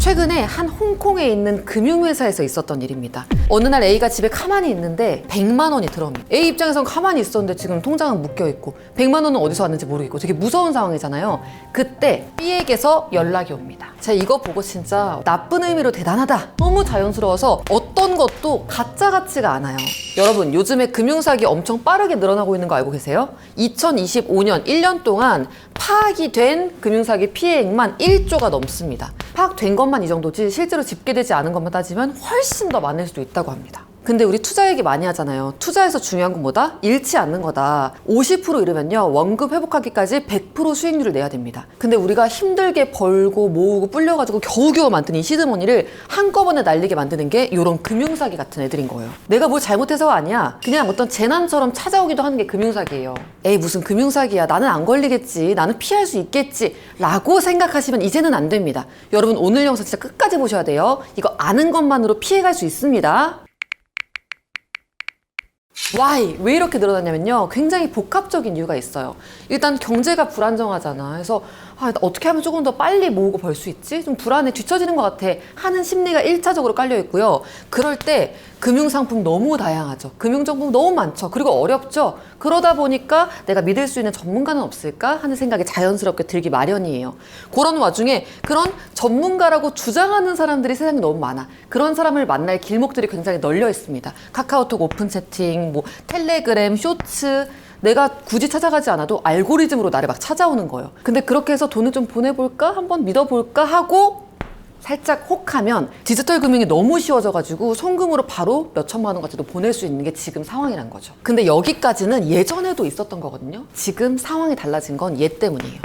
최근에 한 홍콩에 있는 금융회사에서 있었던 일입니다. 어느 날 A가 집에 가만히 있는데 100만 원이 들어옵니다. A 입장에선 가만히 있었는데 지금 통장은 묶여있고 100만 원은 어디서 왔는지 모르겠고 되게 무서운 상황이잖아요. 그때 B에게서 연락이 옵니다. 제가 이거 보고 진짜 나쁜 의미로 대단하다, 너무 자연스러워서 어떤 것도 가짜 같지가 않아요. 여러분, 요즘에 금융사기 엄청 빠르게 늘어나고 있는 거 알고 계세요? 2025년 1년 동안 파악이 된 금융사기 피해액만 1조가 넘습니다. 파악된 것만 이 정도지 실제로 집계되지 않은 것만 따지면 훨씬 더 많을 수도 있다고 합니다. 근데 우리 투자 얘기 많이 하잖아요. 투자에서 중요한 건 뭐다? 잃지 않는 거다. 50% 잃으면요, 원금 회복하기까지 100% 수익률을 내야 됩니다. 근데 우리가 힘들게 벌고 모으고 불려가지고 겨우겨우 만든 이 시드머니를 한꺼번에 날리게 만드는 게 이런 금융사기 같은 애들인 거예요. 내가 뭘 잘못해서가 아니야. 그냥 어떤 재난처럼 찾아오기도 하는 게 금융사기예요. 에이, 무슨 금융사기야. 나는 안 걸리겠지. 나는 피할 수 있겠지. 라고 생각하시면 이제는 안 됩니다. 여러분, 오늘 영상 진짜 끝까지 보셔야 돼요. 이거 아는 것만으로 피해갈 수 있습니다. Why? 왜 이렇게 늘어났냐면요, 굉장히 복합적인 이유가 있어요. 일단 경제가 불안정하잖아. 그래서 어떻게 하면 조금 더 빨리 모으고 벌 수 있지? 좀 불안해, 뒤처지는 것 같아 하는 심리가 1차적으로 깔려 있고요. 그럴 때 금융상품 너무 다양하죠. 금융정보 너무 많죠. 그리고 어렵죠. 그러다 보니까 내가 믿을 수 있는 전문가는 없을까 하는 생각이 자연스럽게 들기 마련이에요. 그런 와중에 그런 전문가라고 주장하는 사람들이 세상에 너무 많아. 그런 사람을 만날 길목들이 굉장히 널려 있습니다. 카카오톡 오픈 채팅, 뭐 텔레그램, 쇼츠, 내가 굳이 찾아가지 않아도 알고리즘으로 나를 막 찾아오는 거예요. 근데 그렇게 해서 돈을 좀 보내볼까? 한번 믿어볼까? 하고 살짝 혹하면 디지털 금융이 너무 쉬워져가지고 송금으로 바로 몇 천만 원까지도 보낼 수 있는 게 지금 상황이란 거죠. 근데 여기까지는 예전에도 있었던 거거든요. 지금 상황이 달라진 건 얘 때문이에요.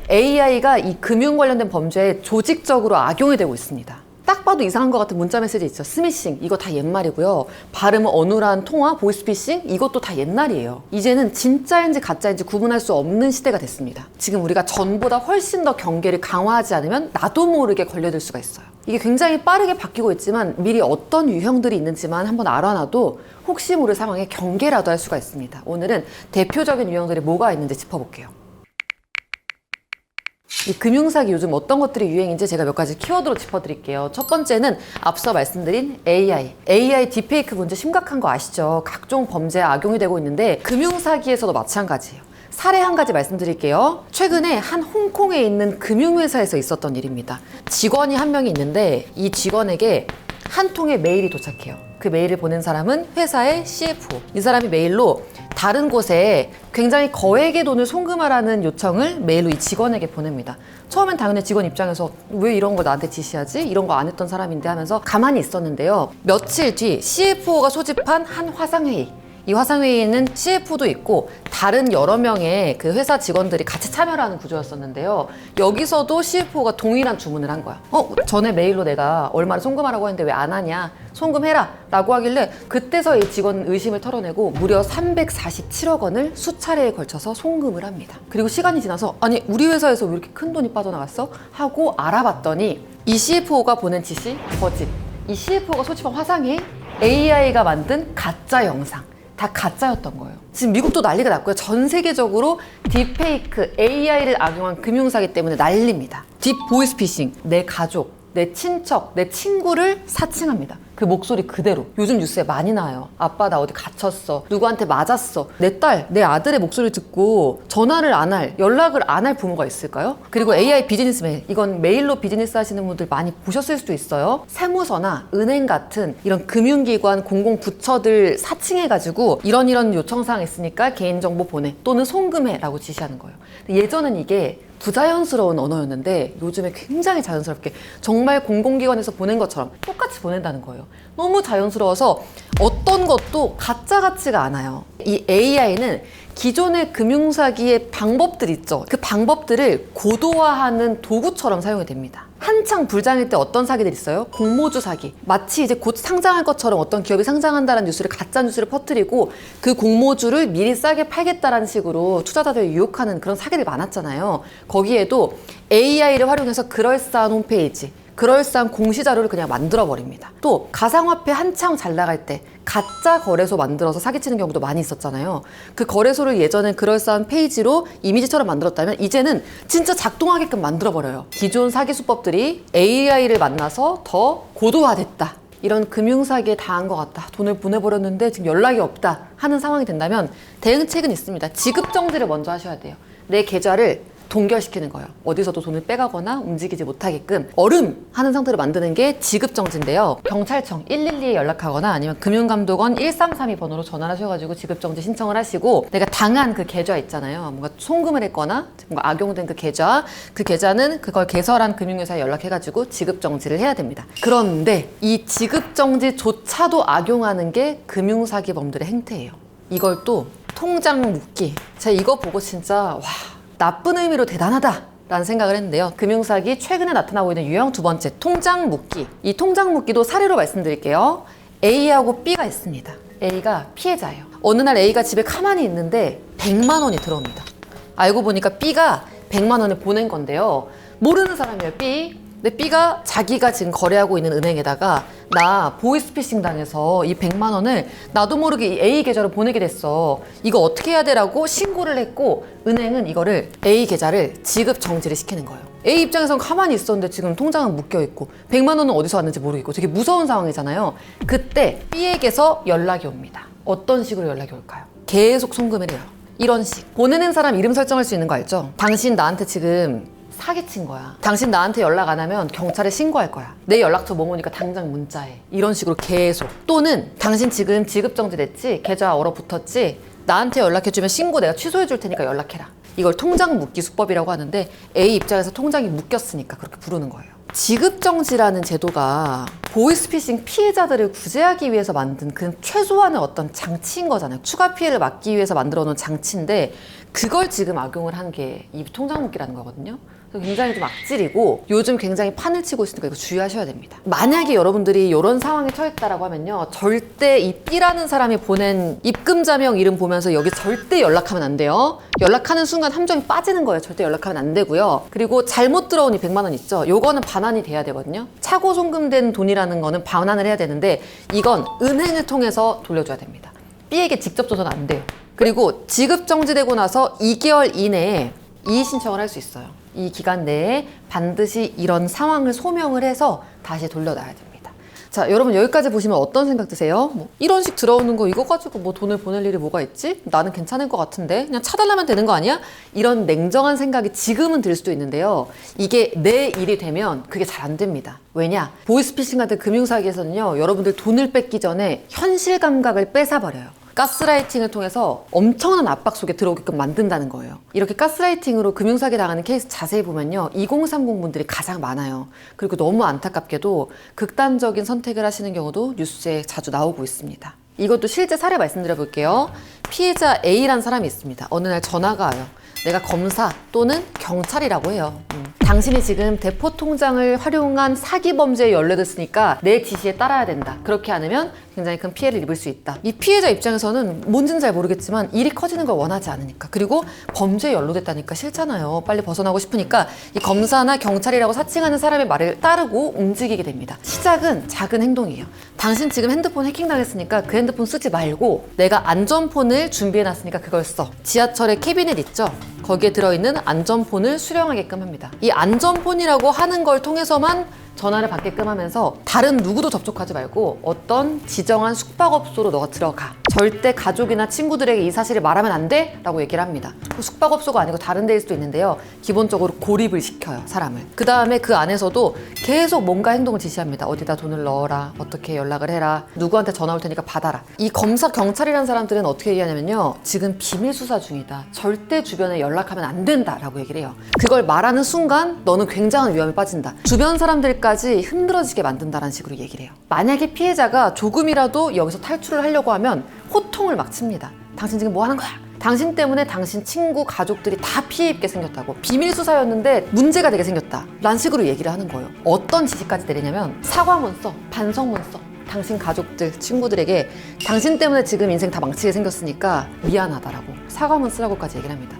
AI가 이 금융 관련된 범죄에 조직적으로 악용이 되고 있습니다. 딱 봐도 이상한 것 같은 문자 메시지 있죠. 스미싱, 이거 다 옛말이고요. 발음은 어눌한 통화, 보이스피싱, 이것도 다 옛날이에요. 이제는 진짜인지 가짜인지 구분할 수 없는 시대가 됐습니다. 지금 우리가 전보다 훨씬 더 경계를 강화하지 않으면 나도 모르게 걸려들 수가 있어요. 이게 굉장히 빠르게 바뀌고 있지만 미리 어떤 유형들이 있는지만 한번 알아놔도 혹시 모를 상황에 경계라도 할 수가 있습니다. 오늘은 대표적인 유형들이 뭐가 있는지 짚어볼게요. 이 금융사기 요즘 어떤 것들이 유행인지 제가 몇 가지 키워드로 짚어드릴게요. 첫 번째는 앞서 말씀드린 AI 딥페이크 문제 심각한 거 아시죠? 각종 범죄에 악용이 되고 있는데 금융사기에서도 마찬가지예요. 사례 한 가지 말씀드릴게요. 최근에 한 홍콩에 있는 금융회사에서 있었던 일입니다. 직원이 한 명이 있는데 이 직원에게 한 통의 메일이 도착해요. 그 메일을 보낸 사람은 회사의 CFO. 이 사람이 메일로 다른 곳에 굉장히 거액의 돈을 송금하라는 요청을 메일로 이 직원에게 보냅니다. 처음엔 당연히 직원 입장에서 왜 이런 걸 나한테 지시하지? 이런 거 안 했던 사람인데 하면서 가만히 있었는데요. 며칠 뒤 CFO가 소집한 한 화상회의. 이 화상회의에는 CFO도 있고 다른 여러 명의 그 회사 직원들이 같이 참여를 하는 구조였었는데요. 여기서도 CFO가 동일한 주문을 한 거야. 전에 메일로 내가 얼마를 송금하라고 했는데 왜 안 하냐? 송금해라 라고 하길래 그때서 이 직원 의심을 털어내고 무려 347억 원을 수차례에 걸쳐서 송금을 합니다. 그리고 시간이 지나서 아니 우리 회사에서 왜 이렇게 큰 돈이 빠져나갔어? 하고 알아봤더니 이 CFO가 보낸 지시 거짓. 이 CFO가 소집한 화상회의 AI가 만든 가짜 영상. 다 가짜였던 거예요. 지금 미국도 난리가 났고요. 전 세계적으로 딥페이크, AI를 악용한 금융사기 때문에 난립니다. 딥 보이스피싱, 내 가족, 내 친척, 내 친구를 사칭합니다. 그 목소리 그대로. 요즘 뉴스에 많이 나와요. 아빠 나 어디 갇혔어. 누구한테 맞았어. 내 딸, 내 아들의 목소리 듣고 전화를 안 할, 연락을 안 할 부모가 있을까요? 그리고 AI 비즈니스 메일. 이건 메일로 비즈니스 하시는 분들 많이 보셨을 수도 있어요. 세무서나 은행 같은 이런 금융기관, 공공부처들 사칭해가지고 이런 요청사항 있으니까 개인정보 보내 또는 송금해 라고 지시하는 거예요. 예전엔 이게 부자연스러운 언어였는데 요즘에 굉장히 자연스럽게 정말 공공기관에서 보낸 것처럼 똑같이 보낸다는 거예요. 너무 자연스러워서 어떤 것도 가짜 같지가 않아요. 이 AI는 기존의 금융사기의 방법들 있죠. 그 방법들을 고도화하는 도구처럼 사용이 됩니다. 한창 불장일 때 어떤 사기들이 있어요? 공모주 사기. 마치 이제 곧 상장할 것처럼 어떤 기업이 상장한다는 뉴스를, 가짜 뉴스를 퍼뜨리고 그 공모주를 미리 싸게 팔겠다라는 식으로 투자자들을 유혹하는 그런 사기들이 많았잖아요. 거기에도 AI를 활용해서 그럴싸한 홈페이지, 그럴싸한 공시자료를 그냥 만들어버립니다. 또 가상화폐 한창 잘 나갈 때 가짜 거래소 만들어서 사기치는 경우도 많이 있었잖아요. 그 거래소를 예전엔 그럴싸한 페이지로 이미지처럼 만들었다면 이제는 진짜 작동하게끔 만들어버려요. 기존 사기 수법들이 AI를 만나서 더 고도화됐다. 이런 금융사기에 당한 것 같다. 돈을 보내버렸는데 지금 연락이 없다 하는 상황이 된다면 대응책은 있습니다. 지급정지를 먼저 하셔야 돼요. 내 계좌를 동결시키는 거예요. 어디서도 돈을 빼가거나 움직이지 못하게끔 얼음하는 상태로 만드는 게 지급정지인데요. 경찰청 112에 연락하거나 아니면 금융감독원 1332 번호로 전화를 하셔가지고 지급정지 신청을 하시고 내가 당한 그 계좌 있잖아요. 뭔가 송금을 했거나 뭔가 악용된 그 계좌는 그걸 개설한 금융회사에 연락해가지고 지급정지를 해야 됩니다. 그런데 이 지급정지조차도 악용하는 게 금융사기범들의 행태예요. 이걸 또 통장 묶기. 제가 이거 보고 진짜 와, 나쁜 의미로 대단하다 라는 생각을 했는데요. 금융사기 최근에 나타나고 있는 유형 두 번째, 통장 묶기. 이 통장 묶기도 사례로 말씀드릴게요. A하고 B가 있습니다. A가 피해자예요. 어느 날 A가 집에 가만히 있는데 100만 원이 들어옵니다. 알고 보니까 B가 100만 원을 보낸 건데요. 모르는 사람이에요, B. 근데 B가 자기가 지금 거래하고 있는 은행에다가 나 보이스피싱 당해서 이 100만 원을 나도 모르게 이 A 계좌로 보내게 됐어. 이거 어떻게 해야 되라고 신고를 했고 은행은 이거를 A 계좌를 지급 정지를 시키는 거예요. A 입장에서는 가만히 있었는데 지금 통장은 묶여있고 100만 원은 어디서 왔는지 모르겠고 되게 무서운 상황이잖아요. 그때 B에게서 연락이 옵니다. 어떤 식으로 연락이 올까요? 계속 송금을 해요. 이런 식. 보내는 사람 이름 설정할 수 있는 거 알죠? 당신 나한테 지금 사기친 거야. 당신 나한테 연락 안 하면 경찰에 신고할 거야. 내 연락처 뭐뭐니까 당장 문자해. 이런 식으로 계속. 또는 당신 지금 지급정지 됐지? 계좌 얼어붙었지? 나한테 연락해주면 신고 내가 취소해 줄 테니까 연락해라. 이걸 통장 묶기 수법이라고 하는데 A 입장에서 통장이 묶였으니까 그렇게 부르는 거예요. 지급정지라는 제도가 보이스피싱 피해자들을 구제하기 위해서 만든 그 최소한의 어떤 장치인 거잖아요. 추가 피해를 막기 위해서 만들어 놓은 장치인데 그걸 지금 악용을 한 게 이 통장 묶기라는 거거든요. 굉장히 좀 악질이고 요즘 굉장히 판을 치고 있으니까 이거 주의하셔야 됩니다. 만약에 여러분들이 이런 상황에 처했다라고 하면요, 절대 이 B라는 사람이 보낸 입금자명 이름 보면서 여기 절대 연락하면 안 돼요. 연락하는 순간 함정이 빠지는 거예요. 절대 연락하면 안 되고요. 그리고 잘못 들어온 이 100만 원 있죠? 요거는 반환이 돼야 되거든요. 차고 송금된 돈이라는 거는 반환을 해야 되는데 이건 은행을 통해서 돌려줘야 됩니다. B에게 직접 줘서는 안 돼요. 그리고 지급 정지되고 나서 2개월 이내에 이의 신청을 할 수 있어요. 이 기간 내에 반드시 이런 상황을 소명을 해서 다시 돌려놔야 됩니다. 자, 여러분 여기까지 보시면 어떤 생각 드세요? 이런 식 들어오는 거 이거 가지고 돈을 보낼 일이 뭐가 있지? 나는 괜찮을 것 같은데 그냥 차달라면 되는 거 아니야? 이런 냉정한 생각이 지금은 들 수도 있는데요. 이게 내 일이 되면 그게 잘 안 됩니다. 왜냐? 보이스피싱 같은 금융사기에서는요, 여러분들 돈을 뺏기 전에 현실 감각을 뺏어버려요. 가스라이팅을 통해서 엄청난 압박 속에 들어오게끔 만든다는 거예요. 이렇게 가스라이팅으로 금융사기 당하는 케이스 자세히 보면요, 2030 분들이 가장 많아요. 그리고 너무 안타깝게도 극단적인 선택을 하시는 경우도 뉴스에 자주 나오고 있습니다. 이것도 실제 사례 말씀드려 볼게요. 피해자 A라는 사람이 있습니다. 어느 날 전화가 와요. 내가 검사 또는 경찰이라고 해요. 당신이 지금 대포 통장을 활용한 사기 범죄에 연루됐으니까 내 지시에 따라야 된다. 그렇게 않으면 굉장히 큰 피해를 입을 수 있다. 이 피해자 입장에서는 뭔지는 잘 모르겠지만 일이 커지는 걸 원하지 않으니까, 그리고 범죄에 연루됐다니까 싫잖아요. 빨리 벗어나고 싶으니까 이 검사나 경찰이라고 사칭하는 사람의 말을 따르고 움직이게 됩니다. 시작은 작은 행동이에요. 당신 지금 핸드폰 해킹당했으니까 그 핸드폰 쓰지 말고 내가 안전폰을 준비해놨으니까 그걸 써. 지하철에 캐비넷 있죠? 거기에 들어있는 안전폰을 수령하게끔 합니다. 이 안전폰이라고 하는 걸 통해서만 전화를 받게끔 하면서 다른 누구도 접촉하지 말고 어떤 지정한 숙박업소로 너가 들어가. 절대 가족이나 친구들에게 이 사실을 말하면 안 돼? 라고 얘기를 합니다. 숙박업소가 아니고 다른 데일 수도 있는데요. 기본적으로 고립을 시켜요, 사람을. 그 다음에 그 안에서도 계속 뭔가 행동을 지시합니다. 어디다 돈을 넣어라, 어떻게 연락을 해라, 누구한테 전화 올 테니까 받아라. 이 검사, 경찰이라는 사람들은 어떻게 얘기하냐면요, 지금 비밀 수사 중이다, 절대 주변에 연락하면 안 된다 라고 얘기를 해요. 그걸 말하는 순간 너는 굉장한 위험에 빠진다. 주변 사람들까지 흔들어지게 만든다라는 식으로 얘기를 해요. 만약에 피해자가 조금이라도 여기서 탈출을 하려고 하면 호통을 막 칩니다. 당신 지금 뭐 하는 거야? 당신 때문에 당신 친구, 가족들이 다 피해 입게 생겼다고. 비밀 수사였는데 문제가 되게 생겼다 라는 식으로 얘기를 하는 거예요. 어떤 지시까지 내리냐면 사과문 써, 반성문 써. 당신 가족들, 친구들에게 당신 때문에 지금 인생 다 망치게 생겼으니까 미안하다라고 사과문 쓰라고까지 얘기를 합니다.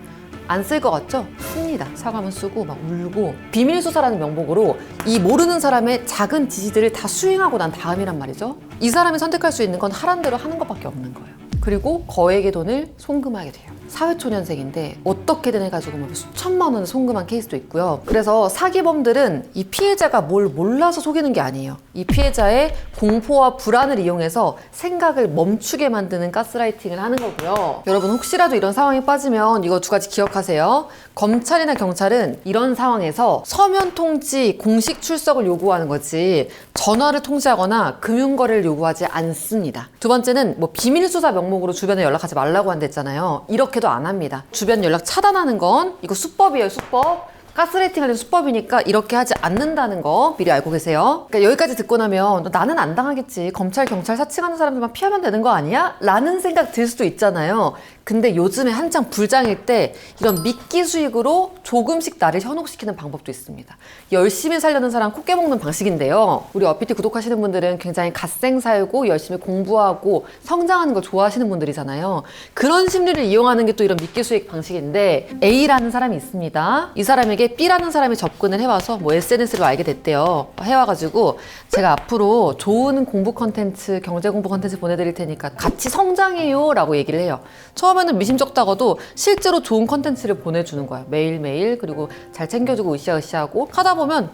안 쓸 것 같죠? 씁니다. 사과문 쓰고 막 울고. 비밀수사라는 명목으로 이 모르는 사람의 작은 지시들을 다 수행하고 난 다음이란 말이죠. 이 사람이 선택할 수 있는 건 하란 대로 하는 것밖에 없는 거예요. 그리고 거액의 돈을 송금하게 돼요. 사회초년생인데 어떻게든 해가지고 뭐 수천만 원을 송금한 케이스도 있고요. 그래서 사기범들은 이 피해자가 뭘 몰라서 속이는 게 아니에요. 이 피해자의 공포와 불안을 이용해서 생각을 멈추게 만드는 가스라이팅을 하는 거고요. 여러분 혹시라도 이런 상황에 빠지면 이거 두 가지 기억하세요. 검찰이나 경찰은 이런 상황에서 서면 통지, 공식 출석을 요구하는 거지 전화를 통지하거나 금융거래를 요구하지 않습니다. 두 번째는 뭐 비밀수사 명목으로 주변에 연락하지 말라고 한댔잖아요. 이렇게도 안 합니다. 주변 연락 차단하는 건 이거 수법이에요, 수법. 가스라이팅 하는 수법이니까 이렇게 하지 않는다는 거 미리 알고 계세요. 그러니까 여기까지 듣고 나면 나는 안 당하겠지. 검찰, 경찰 사칭하는 사람들만 피하면 되는 거 아니야? 라는 생각 들 수도 있잖아요. 근데 요즘에 한창 불장일 때 이런 미끼 수익으로 조금씩 나를 현혹시키는 방법도 있습니다. 열심히 살려는 사람 코 깨먹는 방식인데요. 우리 어피티 구독하시는 분들은 굉장히 갓생 살고 열심히 공부하고 성장하는 걸 좋아하시는 분들이잖아요. 그런 심리를 이용하는 게 또 이런 미끼 수익 방식인데 A라는 사람이 있습니다. 이 사람에게 B라는 사람이 접근을 해와서 뭐 SNS로 알게 됐대요. 해와가지고 제가 앞으로 좋은 공부 컨텐츠, 경제 공부 컨텐츠 보내드릴 테니까 같이 성장해요 라고 얘기를 해요. 처음에는 미심쩍다가도 실제로 좋은 컨텐츠를 보내주는 거야. 매일매일. 그리고 잘 챙겨주고 으쌰으쌰하고 하다 보면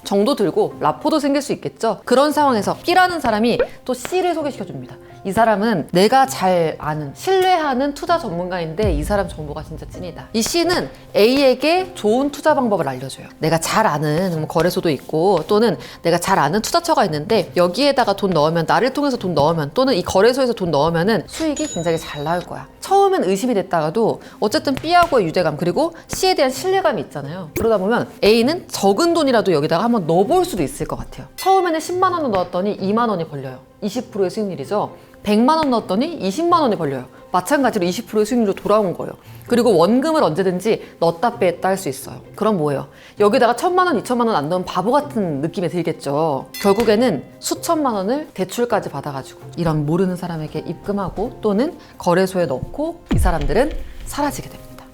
정도 들고 라포도 생길 수 있겠죠. 그런 상황에서 B라는 사람이 또 C를 소개시켜줍니다. 이 사람은 내가 잘 아는, 신뢰하는 투자 전문가인데 이 사람 정보가 진짜 찐이다. 이 C는 A에게 좋은 투자 방법을 알려줘요. 내가 잘 아는 거래소도 있고 또는 내가 잘 아는 투자처가 있는데 여기에다가 돈 넣으면, 나를 통해서 돈 넣으면 또는 이 거래소에서 돈 넣으면은 수익이 굉장히 잘 나올 거야. 처음엔 의심이 됐다가도 어쨌든 B하고의 유대감 그리고 C에 대한 신뢰감이 있잖아요. 그러다 보면 A는 적은 돈이라도 여기다가 한번 넣어볼 수도 있을 것 같아요. 처음에는 10만 원을 넣었더니 2만 원이 걸려요. 20%의 수익률이죠. 100만 원 넣었더니 20만 원이 걸려요. 마찬가지로 20%의 수익률로 돌아온 거예요. 그리고 원금을 언제든지 넣었다 뺐다 할 수 있어요. 그럼 뭐예요? 여기다가 1,000만 원, 2,000만 원 안 넣으면 바보 같은 느낌이 들겠죠. 결국에는 수천만 원을 대출까지 받아가지고 이런 모르는 사람에게 입금하고 또는 거래소에 넣고 이 사람들은 사라지게 됩니다.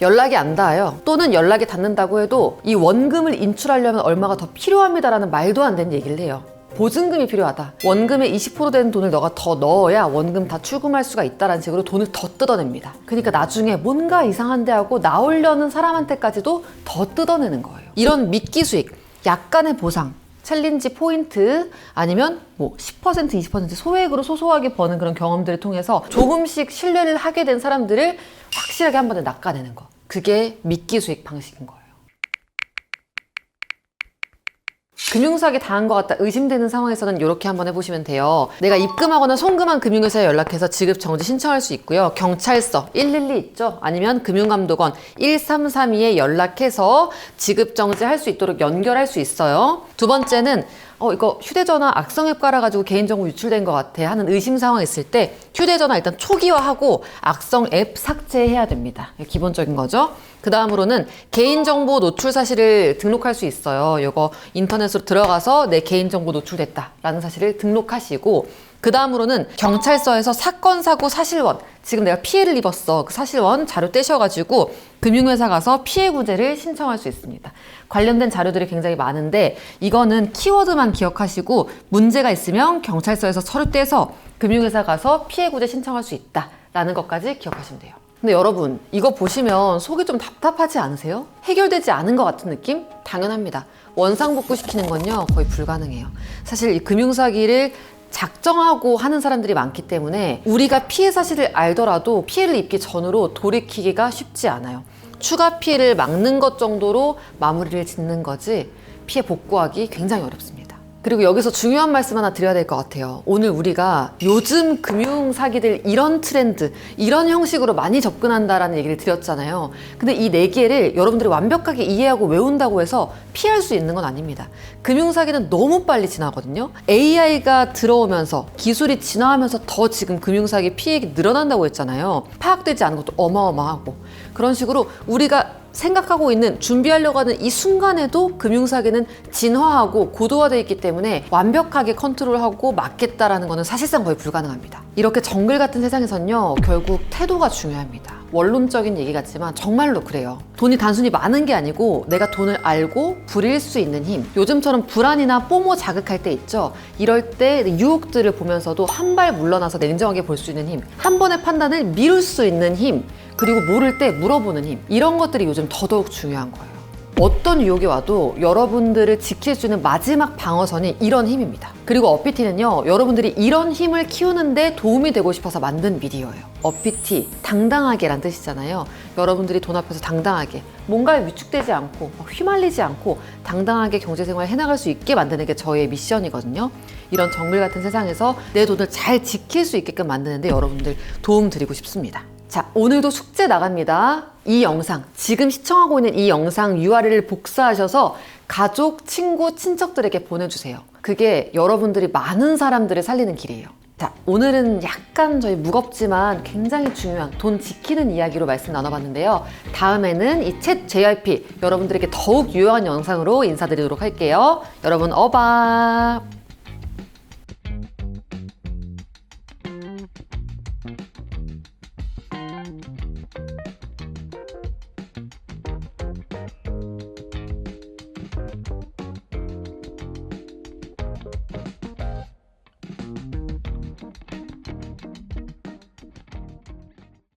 연락이 안 닿아요. 또는 연락이 닿는다고 해도 이 원금을 인출하려면 얼마가 더 필요합니다라는 말도 안 되는 얘기를 해요. 보증금이 필요하다. 원금의 20% 되는 돈을 너가 더 넣어야 원금 다 출금할 수가 있다라는 식으로 돈을 더 뜯어냅니다. 그러니까 나중에 뭔가 이상한데 하고 나오려는 사람한테까지도 더 뜯어내는 거예요. 이런 미끼 수익, 약간의 보상, 챌린지 포인트 아니면 뭐 10%, 20% 소액으로 소소하게 버는 그런 경험들을 통해서 조금씩 신뢰를 하게 된 사람들을 확실하게 한 번에 낚아내는 거. 그게 미끼 수익 방식인 거예요. 금융사기 당한 것 같다 의심되는 상황에서는 이렇게 한번 해보시면 돼요. 내가 입금하거나 송금한 금융회사에 연락해서 지급정지 신청할 수 있고요. 경찰서 112 있죠? 아니면 금융감독원 1332에 연락해서 지급정지 할 수 있도록 연결할 수 있어요. 두 번째는 이거 휴대전화 악성 앱 깔아가지고 개인정보 유출된 것 같아 하는 의심 상황 있을 때 휴대전화 일단 초기화하고 악성 앱 삭제해야 됩니다. 기본적인 거죠. 그 다음으로는 개인정보 노출 사실을 등록할 수 있어요. 이거 인터넷으로 들어가서 내 개인정보 노출됐다라는 사실을 등록하시고 그 다음으로는 경찰서에서 사건, 사고, 사실원 지금 내가 피해를 입었어. 그 사실원 자료 떼셔가지고 금융회사 가서 피해 구제를 신청할 수 있습니다. 관련된 자료들이 굉장히 많은데 이거는 키워드만 기억하시고 문제가 있으면 경찰서에서 서류 떼서 금융회사 가서 피해 구제 신청할 수 있다라는 것까지 기억하시면 돼요. 근데 여러분 이거 보시면 속이 좀 답답하지 않으세요? 해결되지 않은 것 같은 느낌? 당연합니다. 원상복구시키는 건요 거의 불가능해요. 사실 이 금융사기를 작정하고 하는 사람들이 많기 때문에 우리가 피해 사실을 알더라도 피해를 입기 전으로 돌이키기가 쉽지 않아요. 추가 피해를 막는 것 정도로 마무리를 짓는 거지 피해 복구하기 굉장히 어렵습니다. 그리고 여기서 중요한 말씀 하나 드려야 될 것 같아요. 오늘 우리가 요즘 금융 사기들 이런 트렌드, 이런 형식으로 많이 접근한다라는 얘기를 드렸잖아요. 근데 이 4개를 여러분들이 완벽하게 이해하고 외운다고 해서 피할 수 있는 건 아닙니다. 금융 사기는 너무 빨리 지나거든요. AI가 들어오면서 기술이 진화하면서 더 지금 금융 사기 피해가 늘어난다고 했잖아요. 파악되지 않은 것도 어마어마하고 그런 식으로 우리가 생각하고 있는 준비하려고 하는 이 순간에도 금융사기는 진화하고 고도화되어 있기 때문에 완벽하게 컨트롤하고 막겠다라는 것은 사실상 거의 불가능합니다. 이렇게 정글 같은 세상에선요 결국 태도가 중요합니다. 원론적인 얘기 같지만 정말로 그래요. 돈이 단순히 많은 게 아니고 내가 돈을 알고 부릴 수 있는 힘. 요즘처럼 불안이나 뽀모 자극할 때 있죠. 이럴 때 유혹들을 보면서도 한 발 물러나서 냉정하게 볼 수 있는 힘. 한 번의 판단을 미룰 수 있는 힘. 그리고 모를 때 물어보는 힘. 이런 것들이 요즘 더더욱 중요한 거예요. 어떤 유혹이 와도 여러분들을 지킬 수 있는 마지막 방어선이 이런 힘입니다. 그리고 어피티는요, 여러분들이 이런 힘을 키우는데 도움이 되고 싶어서 만든 미디어예요. 어피티, 당당하게 란 뜻이잖아요. 여러분들이 돈 앞에서 당당하게, 뭔가에 위축되지 않고 휘말리지 않고 당당하게 경제생활을 해나갈 수 있게 만드는 게 저의 미션이거든요. 이런 정글 같은 세상에서 내 돈을 잘 지킬 수 있게끔 만드는데 여러분들 도움 드리고 싶습니다. 자, 오늘도 숙제 나갑니다. 이 영상, 지금 시청하고 있는 이 영상 URL을 복사하셔서 가족, 친구, 친척들에게 보내주세요. 그게 여러분들이 많은 사람들을 살리는 길이에요. 자, 오늘은 약간 저희 무겁지만 굉장히 중요한 돈 지키는 이야기로 말씀 나눠봤는데요. 다음에는 이 챗 JRP 여러분들에게 더욱 유용한 영상으로 인사드리도록 할게요. 여러분 어바!